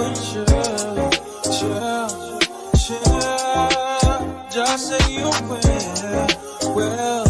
and chill. Just say you will.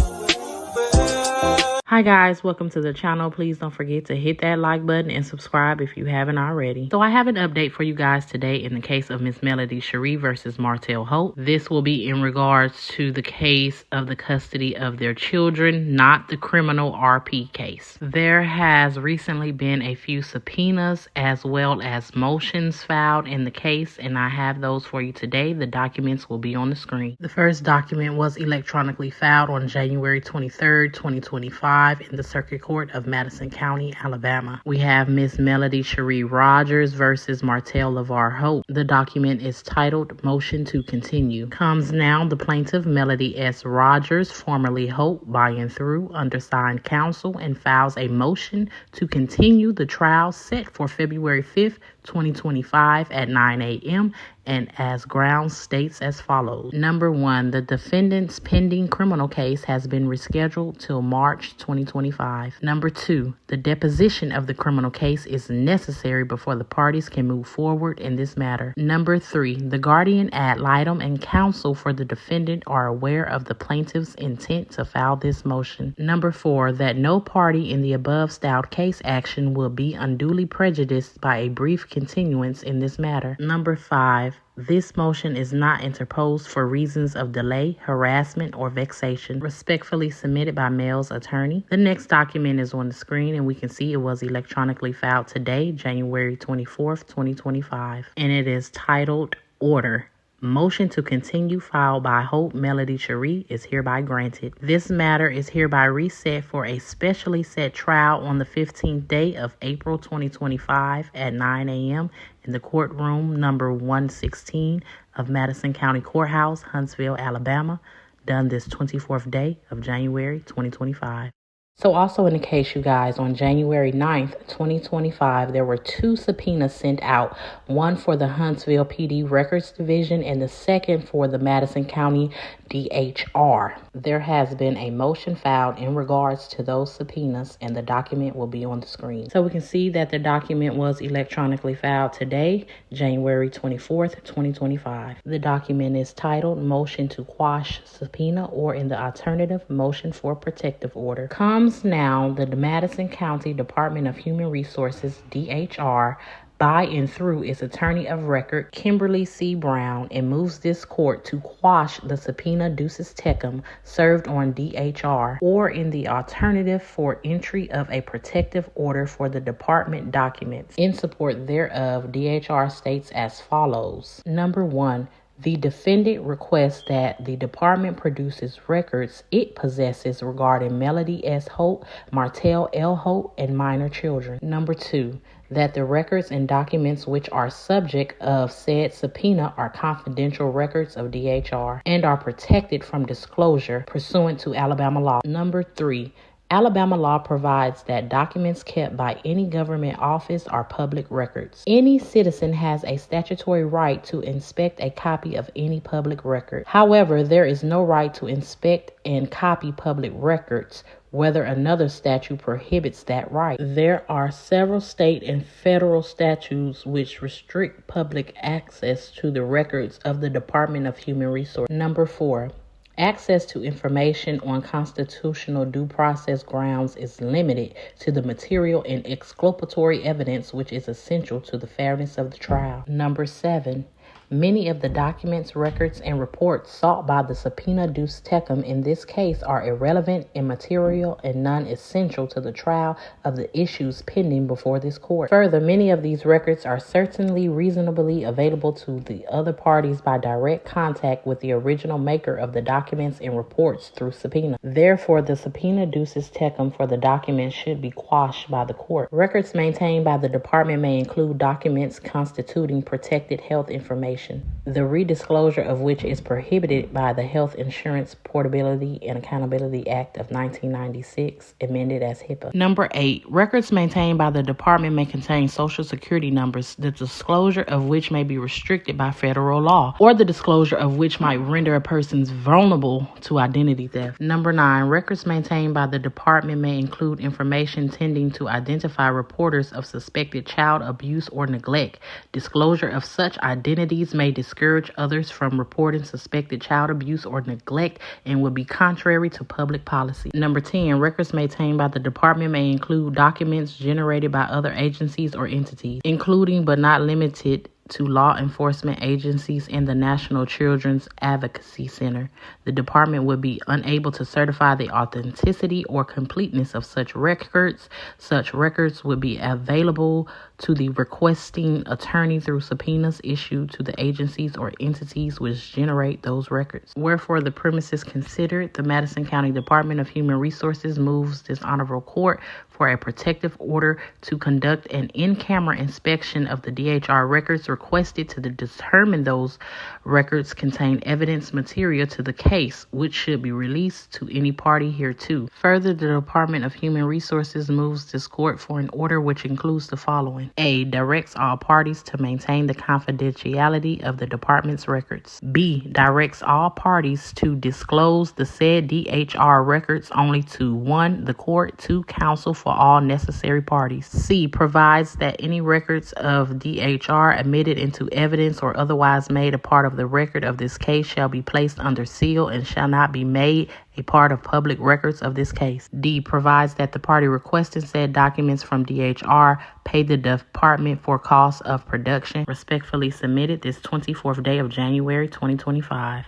Hi guys, welcome to the channel. Please don't forget to hit that like button and subscribe if you haven't already. So I have an update for you guys today in the case of Miss Melody Cherie versus Martell Hope. This will be in regards to the case of the custody of their children, not the criminal RP case. There has recently been a few subpoenas as well as motions filed in the case, and I have those for you today. The documents will be on the screen. The first document was electronically filed on January 23rd, 2025 in the Circuit Court of Madison County, Alabama. We have Miss Melody Cherie Rogers versus Martell LeVar Hope. The document is titled Motion to Continue. Comes now the plaintiff Melody S. Rogers, formerly Hope, by and through undersigned counsel, and files a motion to continue the trial set for February 5th, 2025 at 9 a.m. and as grounds states as follows. Number 1, the defendant's pending criminal case has been rescheduled till March 2025. Number 2, the deposition of the criminal case is necessary before the parties can move forward in this matter. Number 3, the guardian ad litem and counsel for the defendant are aware of the plaintiff's intent to file this motion. Number 4, that no party in the above styled case action will be unduly prejudiced by a brief continuance in this matter. Number 5, this motion is not interposed for reasons of delay, harassment, or vexation. Respectfully submitted by Mel's attorney. The next document is on the screen, and we can see it was electronically filed today, January 24th, 2025. And it is titled Order. Motion to continue filed by Hope Melody Cherie is hereby granted. This matter is hereby reset for a specially set trial on the 15th day of April 2025 at 9 a.m. in the courtroom number 116 of Madison County Courthouse, Huntsville, Alabama, done this 24th day of January 2025. So also in the case, you guys, on January 9th, 2025, there were 2 subpoenas sent out, one for the Huntsville PD Records Division and the second for the Madison County DHR. There has been a motion filed in regards to those subpoenas, and the document will be on the screen. So we can see that the document was electronically filed today, January 24th, 2025. The document is titled Motion to Quash Subpoena, or in the alternative, Motion for Protective Order. Comes now the Madison County Department of Human Resources, DHR, by and through its attorney of record, Kimberly C. Brown, and moves this court to quash the subpoena ducis tecum served on DHR, or in the alternative, for entry of a protective order for the department documents. In support thereof, DHR states as follows. Number 1, the defendant requests that the department produces records it possesses regarding Melody S. Hope, Martell L. Hope, and minor children. Number 2, that the records and documents which are subject of said subpoena are confidential records of DHR and are protected from disclosure pursuant to Alabama law. Number 3, Alabama law provides that documents kept by any government office are public records. Any citizen has a statutory right to inspect a copy of any public record. However, there is no right to inspect and copy public records, whether another statute prohibits that right. There are several state and federal statutes which restrict public access to the records of the Department of Human Resources. Number 4, access to information on constitutional due process grounds is limited to the material and exculpatory evidence which is essential to the fairness of the trial. Number 7, many of the documents, records, and reports sought by the subpoena ducis tecum in this case are irrelevant, immaterial, and non-essential to the trial of the issues pending before this court. Further, many of these records are certainly reasonably available to the other parties by direct contact with the original maker of the documents and reports through subpoena. Therefore, the subpoena ducis tecum for the documents should be quashed by the court. Records maintained by the department may include documents constituting protected health information, information, the redisclosure of which is prohibited by the Health Insurance Portability and Accountability Act of 1996, amended as HIPAA. Number 8, records maintained by the department may contain social security numbers, the disclosure of which may be restricted by federal law, or the disclosure of which might render a person vulnerable to identity theft. Number 9, records maintained by the department may include information tending to identify reporters of suspected child abuse or neglect. Disclosure of such identities may discourage others from reporting suspected child abuse or neglect and would be contrary to public policy. Number 10, records maintained by the department may include documents generated by other agencies or entities, including but not limited to law enforcement agencies and the National Children's Advocacy Center. The department would be unable to certify the authenticity or completeness of such records. Such records would be available to the requesting attorney through subpoenas issued to the agencies or entities which generate those records. Wherefore, the premises considered, the Madison County Department of Human Resources moves this honorable court for a protective order to conduct an in-camera inspection of the DHR records requested to determine those records contain evidence material to the case, which should be released to any party hereto. Further, the Department of Human Resources moves this court for an order which includes the following. A, directs all parties to maintain the confidentiality of the department's records. B, directs all parties to disclose the said DHR records only to 1, the court, 2, counsel for all necessary parties. C, provides that any records of DHR admitted into evidence or otherwise made a part of the record of this case shall be placed under seal and shall not be made a part of public records of this case. D, provides that the party requesting said documents from DHR pay the department for costs of production. Respectfully submitted this 24th day of January 2025.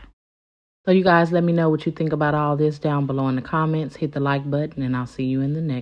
So you guys let me know what you think about all this down below in the comments. Hit the like button and I'll see you in the next.